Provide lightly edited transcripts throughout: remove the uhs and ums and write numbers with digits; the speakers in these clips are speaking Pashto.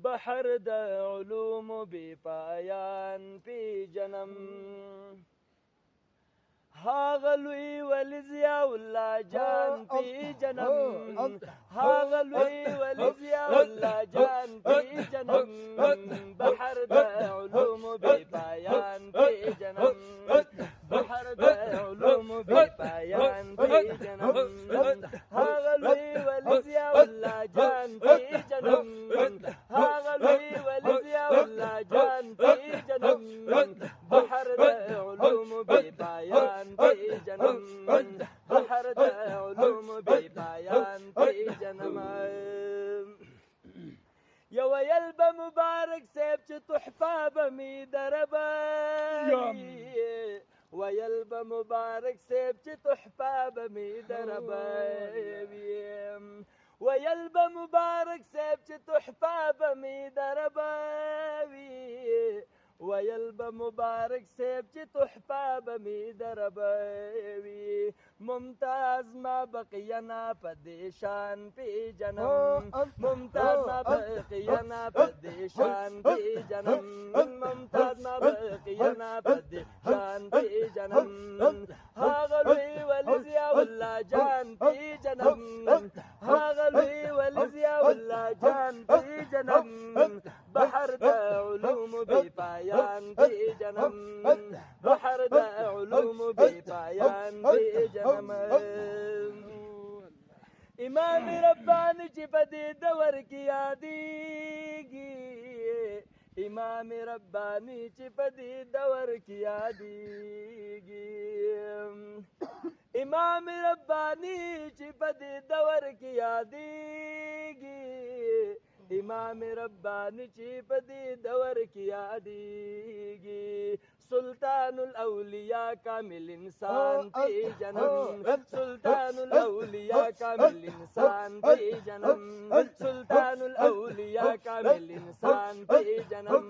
بحر د علوم بی پایان پی جنم هاغه لوی ولی ضیاء الله جان پی جنم هاغه لوی ولی ضیاء الله جان پی جنم بحر د علوم بی پایان پی جنم بحر د علوم بی پایان پی جنم هاغه لوی ولی ضیاء الله جان پی جنم هاغه لوی ولی ضیاء الله جان پی جنم بحر د علوم بی پایان پی جنم بحر د علوم بی پایان پی جنم یو ویل به مبارک صاحب چې تحفه به می دربوي ویل به مبارک صاحب چې تحفه به می دربوي ویل به مبارک صاحب چې تحفه به می دربوي ویل به مبارک صاحب چې تحفه به می دربوي ممتاز ما بقینا په دې شان پی جنم ممتاز ما بقینا په دې شان پی جنم ممتاز ما بقینا په دې شان پی جنم هاغه لوی ولی ضیاء الله جان پی جنم هاغه لوی ولی ضیاء الله جان پی جنم بحر د علوم بی پایان پی جنم بحر د علوم بی پایان پی جنم امام ربانی چې په دې دور کې یادېږي امام ربانی چې په دې دور کې یادېږي امام ربانی چې په دې دور کې یادېږي امام ربانی چې په دې دور کې یادېږي سلطان الاولیاء کامل انسان پی جنم سلطان الاولیاء کامل انسان پی جنم سلطان الاولیاء کامل انسان پی جنم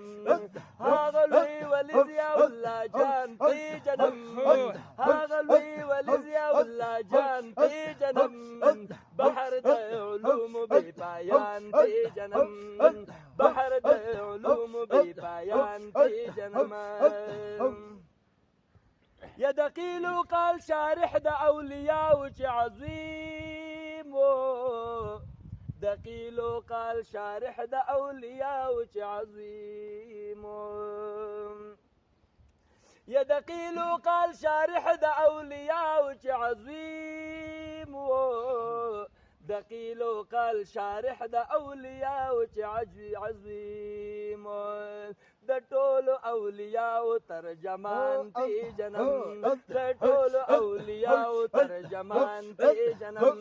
هاغه لوی ولی ضیاء الله جان پی جنم هاغه لوی ولی ضیاء الله جان پی جنم بحر د علوم بی پایان پی جنم بحر د علوم بی پایان پی جنم یا دقیل قال شارح د اولیاء چې عظیم دقیل قال شارح د اولیاء چې عظیم یا دقیل قال شارح د اولیاء چې عظیم دقیل قال شارح د اولیاء چې عظیم د ټولو اولیاء ترجمان پی جنم د ټولو اولیاء ترجمان پی جنم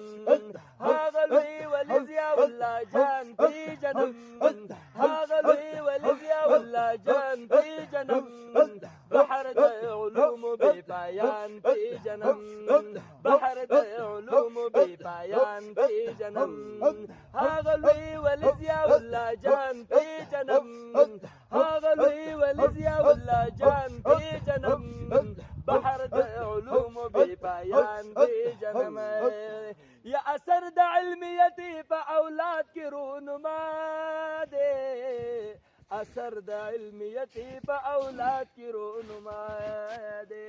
هاغه لوی ولی ضیاء الله جان پی جنم هاغه لوی ولی ضیاء الله جان پی جنم بحر د علوم بی پایان پی جنم بحر د علوم بی پایان پی جنم هاغه لوی ولی ضیاء الله جان پی جنم هاغه لوی ولی ضیاء الله جان پی جنم بحر د علوم بی پایان پی جنم یا اثر د علمیتی په اولاد کې رونما دے اثر د علمیتی په اولاد کې رونما دے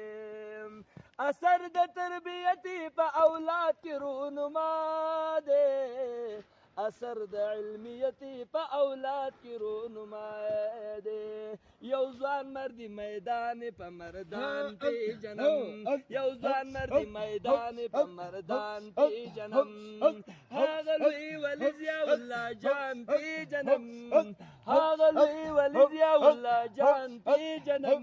اثر د تربیتی په اولاد کې رونما دے اثر د علمیتی په اولاد کې رونما دے یو ځوان مردی میدان په مردان پی جنم یو ځوان مردی میدان په مردان پی جنم هاغه لوی ولی ضیاء الله جان پی جنم هاغه لوی ولی ضیاء الله جان پی جنم